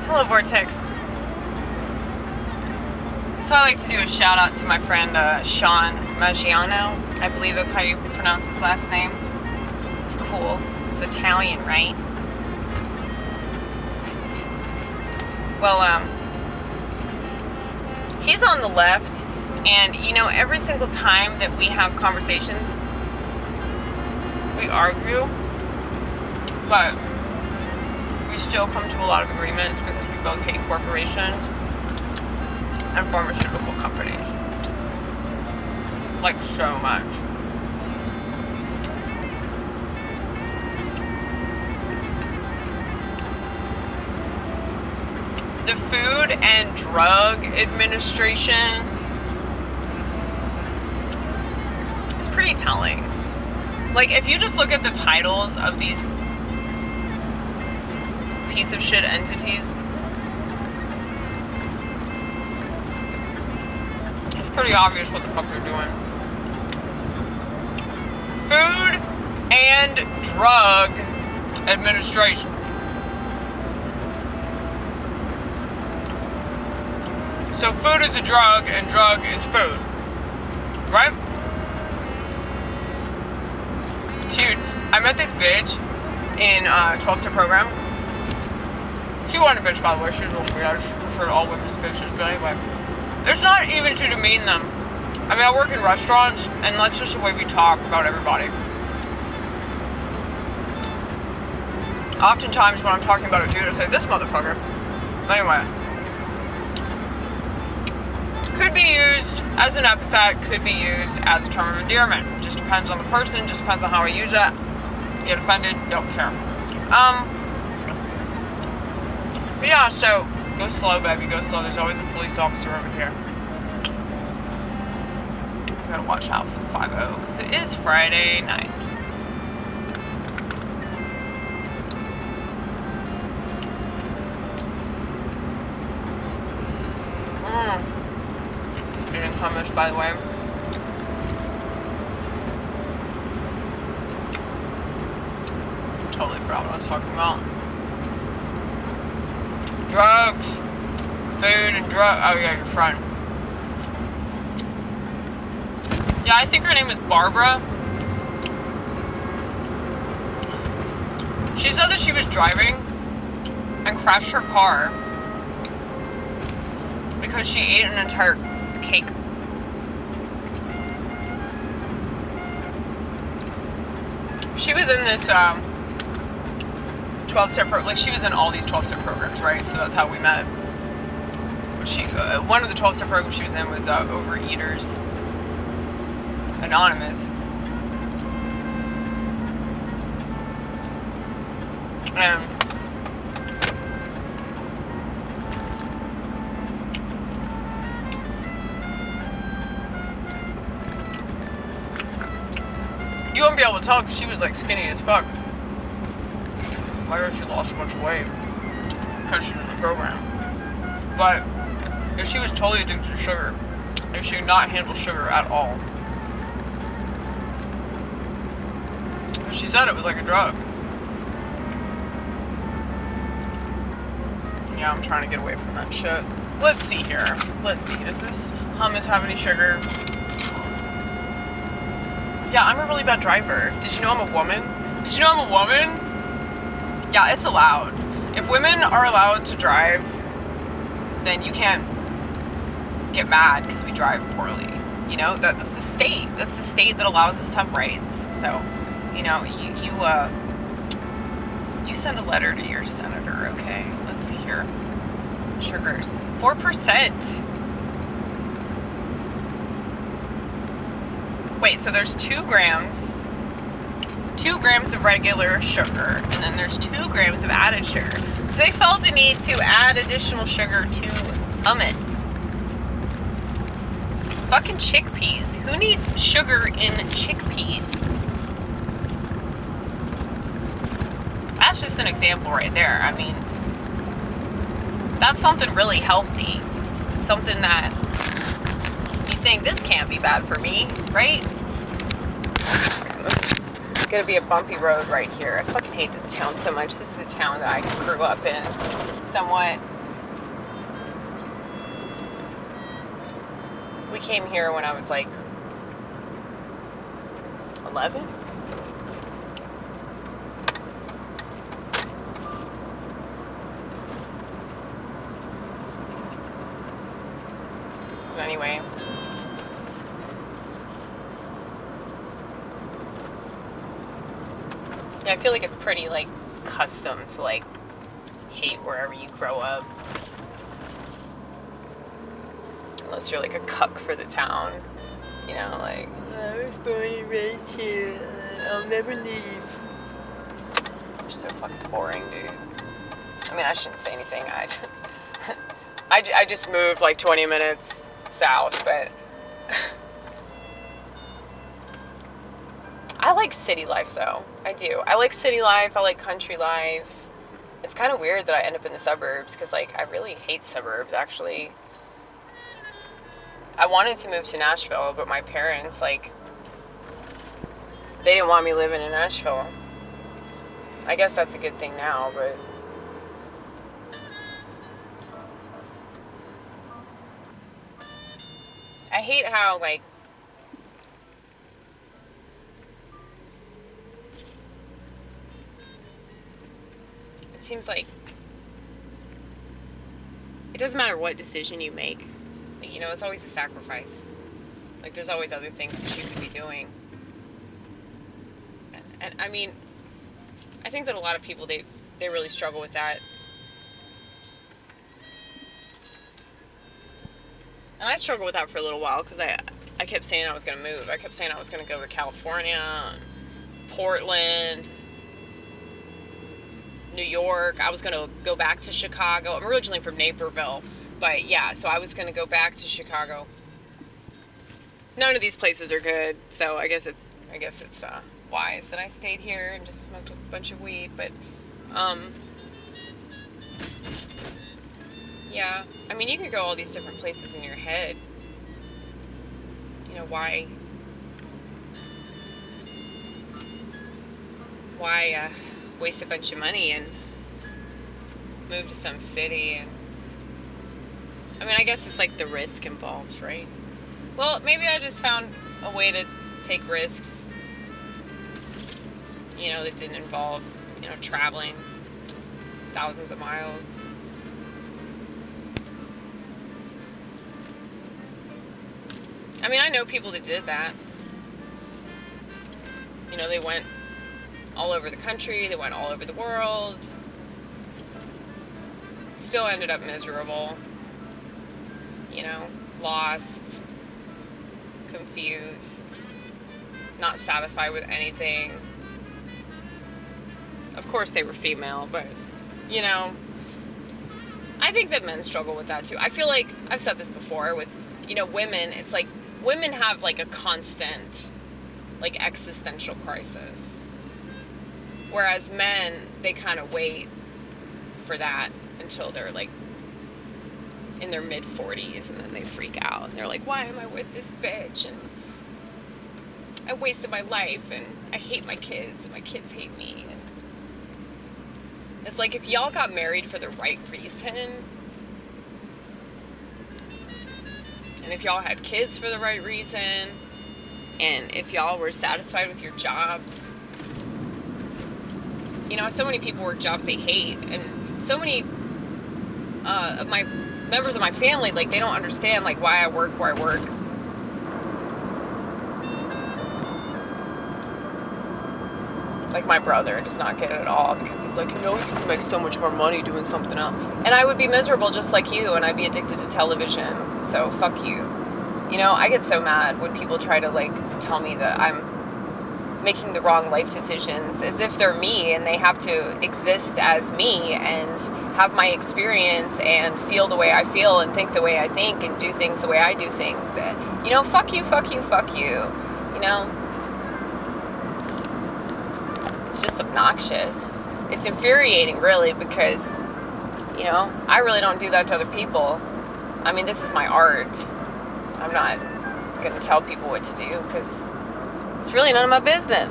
Hello, Vortex. So I like to do a shout out to my friend Sean Maggiano. I believe that's how you pronounce his last name. It's cool. It's Italian, right? Well, he's on the left, and you know, every single time that we have conversations, we argue, but we still come to a lot of agreements because we both hate corporations and pharmaceutical companies. Like, so much. The Food and Drug Administration is pretty telling. Like, if you just look at the titles of these piece of shit entities, it's pretty obvious what the fuck they're doing. Food and Drug Administration. So food is a drug and drug is food, right? Dude, I met this bitch in 12-step program. She wasn't a bitch, by the way. She was real sweet. I just prefer all women's bitches. But anyway, it's not even to demean them. I mean, I work in restaurants, and that's just the way we talk about everybody. Oftentimes, when I'm talking about a dude, I say, this motherfucker. Anyway. Could be used as an epithet, could be used as a term of endearment. Just depends on the person, just depends on how I use it. Get offended, don't care. But yeah, so go slow, baby, go slow. There's always a police officer over here. Gotta watch out for the 5-0 because it is Friday night. Eating hummus, by the way. Totally forgot what I was talking about. Drugs, food, and drug. Oh yeah, your friend. Yeah, I think her name is Barbara. She said that she was driving and crashed her car because she ate an entire cake. She was in this 12-step program. Like, she was in all these 12-step programs, right? So that's how we met. She one of the 12-step programs she was in was Overeaters Anonymous. And you won't be able to tell because she was like skinny as fuck. Why she lost a bunch of weight? Because she was in the program. But if she was totally addicted to sugar, if she could not handle sugar at all, because she said it was like a drug. Yeah, I'm trying to get away from that shit. Let's see here. Let's see. Does this hummus have any sugar? Yeah, I'm a really bad driver. Did you know I'm a woman? Did you know I'm a woman? Yeah, it's allowed. If women are allowed to drive, then you can't get mad because we drive poorly. You know, that's the state. That's the state that allows us to have rights. So, you know, you send a letter to your senator, okay? Let's see here. Sugars. 4%. Wait, so there's 2 grams of regular sugar, and then there's 2 grams of added sugar. So they felt the need to add additional sugar to hummus. Fucking chickpeas. Who needs sugar in chickpeas? That's just an example right there. I mean, that's something really healthy. Something that you think, this can't be bad for me, right? It's gonna be a bumpy road right here. I fucking hate this town so much. This is a town that I grew up in somewhat. We came here when I was like 11. But anyway. Yeah, I feel like it's pretty like custom to like hate wherever you grow up. Unless you're like a cuck for the town. You know, like, I was born and raised here. I'll never leave. You're so fucking boring, dude. I mean, I shouldn't say anything. I just moved like 20 minutes south, but I like city life though. I do. I like city life. I like country life. It's kind of weird that I end up in the suburbs because like I really hate suburbs actually. I wanted to move to Nashville, but my parents, like, they didn't want me living in Nashville. I guess that's a good thing now, but I hate how, like, it seems like it doesn't matter what decision you make. You know, it's always a sacrifice. Like, there's always other things that you could be doing. And I mean, I think that a lot of people, they really struggle with that. And I struggled with that for a little while because I kept saying I was going to move. I kept saying I was going to go to California, Portland, New York. I was going to go back to Chicago. I'm originally from Naperville. But yeah, so I was going to go back to Chicago. None of these places are good, so I guess it's wise that I stayed here and just smoked a bunch of weed. But yeah, I mean, you could go all these different places in your head. You know, why waste a bunch of money and move to some city? And I mean, I guess it's like the risk involved, right? Well, maybe I just found a way to take risks, you know, that didn't involve, you know, traveling thousands of miles. I mean, I know people that did that. You know, they went all over the country, they went all over the world, still ended up miserable. You know, lost, confused, not satisfied with anything. Of course they were female, but, you know, I think that men struggle with that too. I feel like, I've said this before with, you know, women, it's like, women have like a constant, like, existential crisis. Whereas men, they kind of wait for that until they're like, in their mid-40s, and then they freak out and they're like, why am I with this bitch, and I wasted my life, and I hate my kids, and my kids hate me. And it's like, if y'all got married for the right reason, and if y'all had kids for the right reason, and if y'all were satisfied with your jobs, you know, so many people work jobs they hate, and so many of my members of my family, like, they don't understand, like, why I work where I work. Like, my brother does not get it at all because he's like, you know, you can make so much more money doing something else. And I would be miserable just like you, and I'd be addicted to television. So, fuck you. You know, I get so mad when people try to, like, tell me that I'm making the wrong life decisions as if they're me and they have to exist as me and have my experience and feel the way I feel and think the way I think and do things the way I do things. And, you know, fuck you, fuck you, fuck you. You know? It's just obnoxious. It's infuriating, really, because, you know, I really don't do that to other people. I mean, this is my art. I'm not going to tell people what to do because it's really none of my business.